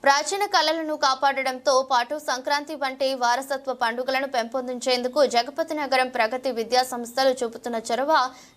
ప్రాచీన కళలను కాపాడడంతో పాటు సంక్రాంతి వంటి వారసత్వ పండుగలను పెంపొందించేందుకు జగపతి నగరం ప్రగతి విద్యా సంస్థలు చూపుతున్న చొరవ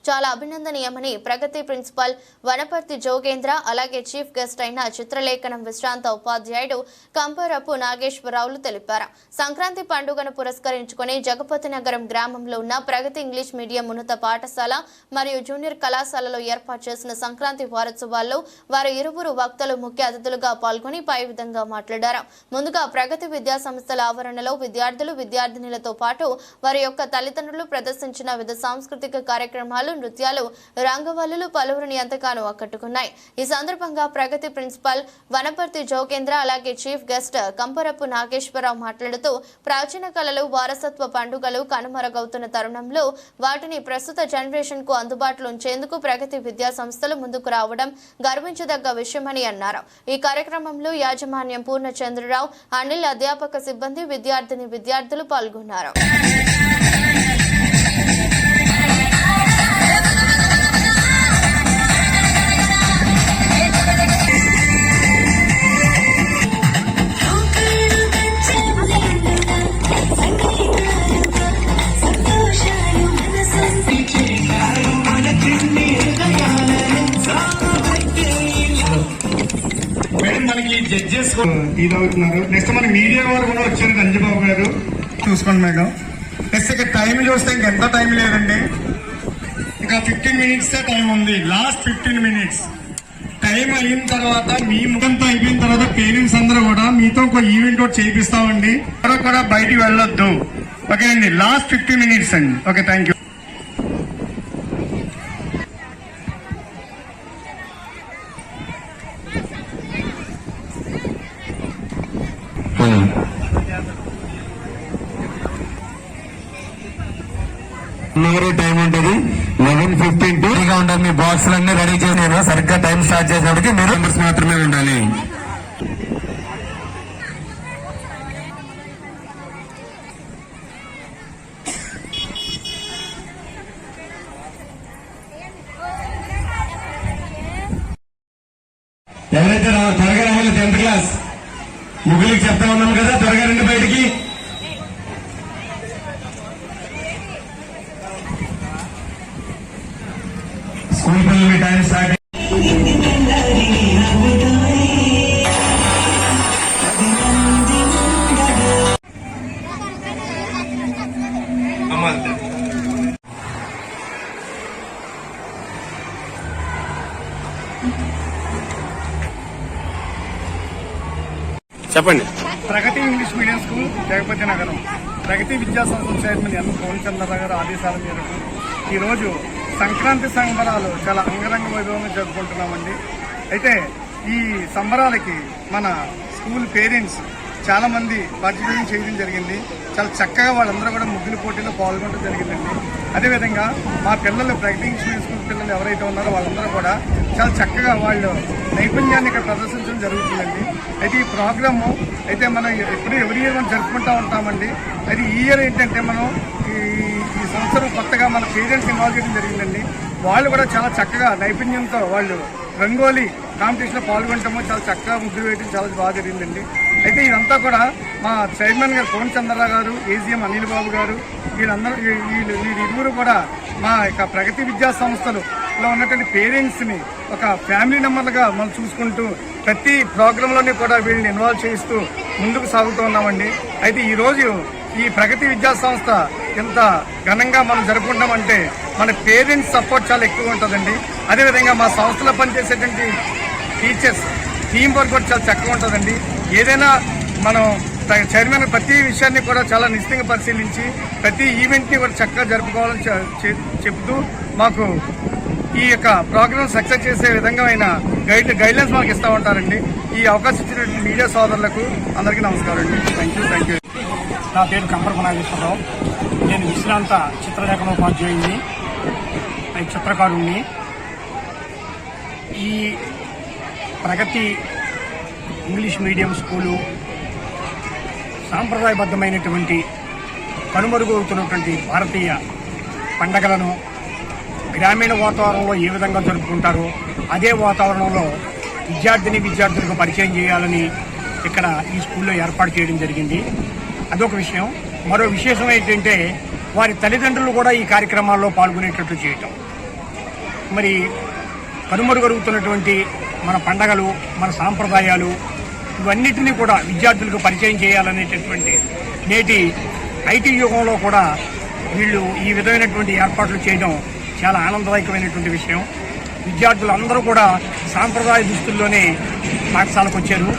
చాలా అభినందనీయమని ప్రగతి ప్రిన్సిపల్ వనపర్తి జోగేంద్ర అలాగే చీఫ్ గెస్ట్ అయిన చిత్రలేఖనం విశ్రాంత ఉపాధ్యాయుడు కంపరపు నాగేశ్వరరావులు తెలిపారు. సంక్రాంతి పండుగను పురస్కరించుకుని జగపతి నగరం గ్రామంలో ఉన్న ప్రగతి ఇంగ్లీష్ మీడియం ఉన్నత పాఠశాల మరియు జూనియర్ కళాశాలలో ఏర్పాటు చేసిన సంక్రాంతి వారోత్సవాల్లో వారు ఇరువురు వక్తలు ముఖ్య అతిథులుగా పాల్గొని పై విధంగా మాట్లాడారు. ముందుగా ప్రగతి విద్యా సంస్థల ఆవరణలో విద్యార్థులు విద్యార్థినులతో పాటు వారి యొక్క తల్లిదండ్రులు ప్రదర్శించిన వివిధ సాంస్కృతిక కార్యక్రమాలు నృత్యాలు రంగవల్లులు పలువురిని ఎంతగానో ఆకట్టుకున్నాయి. ఈ సందర్భంగా ప్రగతి ప్రిన్సిపల్ వనపర్తి జోగేంద్ర అలాగే చీఫ్ గెస్ట్ కంపరపు నాగేశ్వరరావు మాట్లాడుతూ ప్రాచీన కళలు వారసత్వ పండుగలు కనుమరుగవుతున్న తరుణంలో వాటిని ప్రస్తుత జనరేషన్ కు అందుబాటులో ఉంచేందుకు ప్రగతి విద్యా సంస్థలు ముందుకు రావడం గర్వించదగ్గ విషయమని అన్నారు. ఈ కార్యక్రమంలో యాజమాన్యం పూర్ణచంద్రరావు అనిల్ అధ్యాపక సిబ్బంది విద్యార్థులు పాల్గొన్నారు. మనకి జడ్జెస్ ఇదవుతున్నారు. నెక్స్ట్ మన మీడియా వారు కూడా వచ్చారు. రంజబాబు గారు చూసుకోండి మేడం. నెక్స్ట్ ఇక టైం చూస్తే ఇంకెంత టైం లేదండి, ఇంకా 15 minutes టైం ఉంది. లాస్ట్ 15 minutes టైం అయిన తర్వాత మీ ముఖంతో అయిపోయిన తర్వాత పేరెంట్స్ అందరూ కూడా మీతో ఒక ఈవెంట్ ఒకటి చేయిస్తామండి. ఎవరో కూడా బయటికి వెళ్ళొద్దు. ఓకే అండి, లాస్ట్ 15 minutes అండి. Okay, thank you. టైం ఉంటుంది 11:15 గా ఉండాలి. మీ బాక్సులన్నీ రెడీ చేసి నేను సరిగ్గా టైం స్టార్ట్ చేసినప్పటికీ మీరు మెంబర్స్ మాత్రమే ఉండాలి. ఎవరైతే త్వరగా రావాలి 10th క్లాస్ ముగ్గురికి చెప్తా ఉన్నాం కదా, త్వరగా రండి బయటికి. స్కూల్ పిల్లలకి టైం స్టార్ట్. చెప్పండి. ప్రగతి ఇంగ్లీష్ మీడియం స్కూల్ జగపతి నగరం ప్రగతి విద్యా సంస్థ చైర్మన్ ఎన్ పూర్ణచంద్రరావు గారు ఆదేశాల మేరకు ఈరోజు సంక్రాంతి సంబరాలు చాలా అంగరంగ వైభవంగా జరుపుకుంటున్నామండి. అయితే ఈ సంబరాలకి మన స్కూల్ పేరెంట్స్ చాలా మంది పార్టిసిపేషన్ చేయడం జరిగింది. చాలా చక్కగా వాళ్ళందరూ కూడా ముగ్గుల పోటీలో పాల్గొనడం జరిగిందండి. అదేవిధంగా మా పిల్లలు ప్రగతి ఇంగ్లీష్ మీడియం స్కూల్ పిల్లలు ఎవరైతే ఉన్నారో వాళ్ళందరూ కూడా చాలా చక్కగా వాళ్ళు నైపుణ్యాన్ని ఇక్కడ ప్రదర్శించడం జరుగుతుందండి. అయితే ఈ ప్రోగ్రాము అయితే మనం ఎప్పుడు ఎవరి ఇయర్ మనం జరుపుకుంటూ ఉంటామండి. అయితే ఈ ఇయర్ ఏంటంటే మనం ఈ సంవత్సరం కొత్తగా మన పేరెంట్స్ ఇన్వాల్వ్ చేయడం జరిగిందండి. వాళ్ళు కూడా చాలా చక్కగా నైపుణ్యంతో వాళ్ళు రంగోలీ కాంపిటీషన్లో పాల్గొనటము, చాలా చక్కగా ముగ్గురు వేయడం చాలా బాగా జరిగిందండి. అయితే ఇదంతా కూడా మా చైర్మన్ గారు పూర్ణచంద్రరావు గారు, ఏజీఎం అనిల్ బాబు గారు వీరిరువురు కూడా మా యొక్క ప్రగతి విద్యా సంస్థలో ఉన్నటువంటి పేరెంట్స్ని ఒక ఫ్యామిలీ మెంబర్లుగా మనం చూసుకుంటూ ప్రతి ప్రోగ్రాంలోని కూడా వీళ్ళని ఇన్వాల్వ్ చేస్తూ ముందుకు సాగుతూ ఉన్నామండి. అయితే ఈరోజు ఈ ప్రగతి విద్యా సంస్థ ఎంత ఘనంగా మనం జరుపుకుంటామంటే మన పేరెంట్స్ సపోర్ట్ చాలా ఎక్కువ ఉంటుందండి. అదేవిధంగా మా సంస్థలో పనిచేసేటువంటి టీచర్స్ టీం వర్క్ కూడా చాలా చక్కగా ఉంటుందండి. ఏదైనా మనం చైర్మన్ ప్రతి విషయాన్ని కూడా చాలా నిశ్చితంగా పరిశీలించి ప్రతి ఈవెంట్ని కూడా చక్కగా జరుపుకోవాలని చెప్తూ మాకు ఈ యొక్క ప్రోగ్రామ్ సక్సెస్ చేసే విధంగా గైడ్లైన్స్ మాకు ఇస్తూ ఉంటారండి. ఈ అవకాశం ఇచ్చినటువంటి మీడియా సోదరులకు అందరికీ నమస్కారం అండి. Thank you. నా పేరు కంపరపు నాగేశ్వరరావు. నేను విశ్రాంత చిత్రలేఖనోపాధ్యాయుని, చిత్రకారుణ్ణి. ఈ ప్రగతి ఇంగ్లీష్ మీడియం స్కూలు సాంప్రదాయబద్ధమైనటువంటి కనుమరుగవుతున్నటువంటి భారతీయ పండగలను గ్రామీణ వాతావరణంలో ఏ విధంగా జరుపుకుంటారో అదే వాతావరణంలో విద్యార్థులకు పరిచయం చేయాలని ఇక్కడ ఈ స్కూల్లో ఏర్పాటు చేయడం జరిగింది. అదొక విషయం. మరో విశేషం ఏంటంటే వారి తల్లిదండ్రులు కూడా ఈ కార్యక్రమాల్లో పాల్గొనేటట్లు చేయటం. మరి కనుమరుగరుగుతున్నటువంటి మన పండగలు, మన సాంప్రదాయాలు ఇవన్నిటినీ కూడా విద్యార్థులకు పరిచయం చేయాలనేటటువంటి నేటి ఐటీ యుగంలో కూడా వీళ్ళు ఈ విధమైనటువంటి ఏర్పాట్లు చేయడం చాలా ఆనందదాయకమైనటువంటి విషయం. విద్యార్థులందరూ కూడా సాంప్రదాయ దుస్తుల్లోనే పాఠశాలకు వచ్చారు.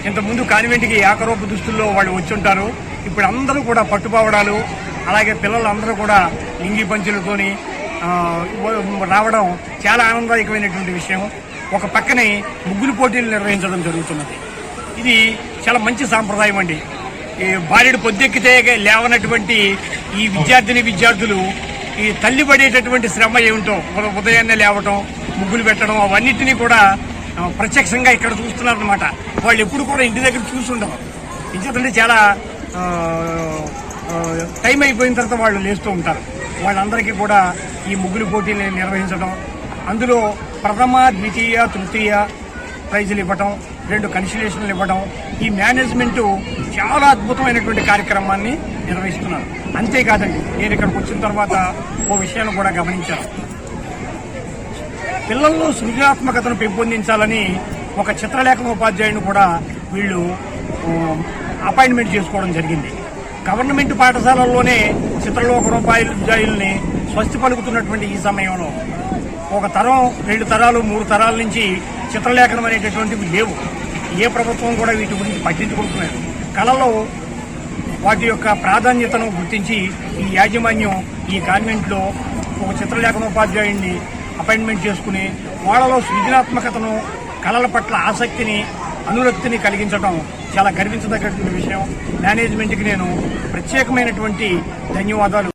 ఇంతకుముందు కాన్వెంట్కి ఏకరూప దుస్తుల్లో వాళ్ళు వచ్చుంటారు. ఇప్పుడు అందరూ కూడా పట్టుపావడాలు, అలాగే పిల్లలందరూ కూడా లింగి పంచులతోని రావడం చాలా ఆనందదాయకమైనటువంటి విషయం. ఒక పక్కనే ముగ్గులు పోటీలు నిర్వహించడం జరుగుతున్నది. ఇది చాలా మంచి సాంప్రదాయం అండి. ఈ బారెడు పొద్దెక్కితే లేవనటువంటి ఈ విద్యార్థులు ఈ తల్లి పడేటటువంటి శ్రమ ఏమిటో, ఉదయాన్నే లేవటం, ముగ్గులు పెట్టడం, అవన్నిటినీ కూడా ప్రత్యక్షంగా ఇక్కడ చూస్తున్నారనమాట. వాళ్ళు ఎప్పుడు కూడా ఇంటి దగ్గర చూస్తుండరు. ఎందుకంటే చాలా టైం అయిపోయిన తర్వాత వాళ్ళు లేస్తూ ఉంటారు. వాళ్ళందరికీ కూడా ఈ ముగ్గులు పోటీలు నిర్వహించడం, అందులో ప్రథమ, ద్వితీయ, తృతీయ ప్రైజులు ఇవ్వటం, 2 కన్సలేషన్లు ఇవ్వడం, ఈ మేనేజ్మెంట్ చాలా అద్భుతమైనటువంటి కార్యక్రమాన్ని నిర్వహిస్తున్నారు. అంతేకాదండి, నేను ఇక్కడికి వచ్చిన తర్వాత ఓ విషయాన్ని కూడా గమనించాను. పిల్లల్లో సృజనాత్మకతను పెంపొందించాలని ఒక చిత్రలేఖన ఉపాధ్యాయుని కూడా వీళ్ళు అపాయింట్మెంట్ చేసుకోవడం జరిగింది. గవర్నమెంట్ పాఠశాలల్లోనే చిత్రలోకోపాధ్యాయుల్ని స్వస్తి పలుకుతున్నటువంటి ఈ సమయంలో ఒక తరం, 2 తరాలు, 3 తరాల నుంచి చిత్రలేఖనం అనేటటువంటివి లేవు. ఏ ప్రభుత్వం కూడా వీటి గురించి పట్టించుకుంటున్నారు. కళలో వాటి యొక్క ప్రాధాన్యతను గుర్తించి ఈ యాజమాన్యం ఈ కాన్వెంట్లో ఒక చిత్రలేఖనోపాధ్యాయుడిని అపాయింట్మెంట్ చేసుకుని వాళ్ళలో సృజనాత్మకతను, కళల పట్ల ఆసక్తిని, అనురక్తిని కలిగించడం చాలా గర్వించదగ్గటువంటి విషయం. మేనేజ్మెంట్కి నేను ప్రత్యేకమైనటువంటి ధన్యవాదాలు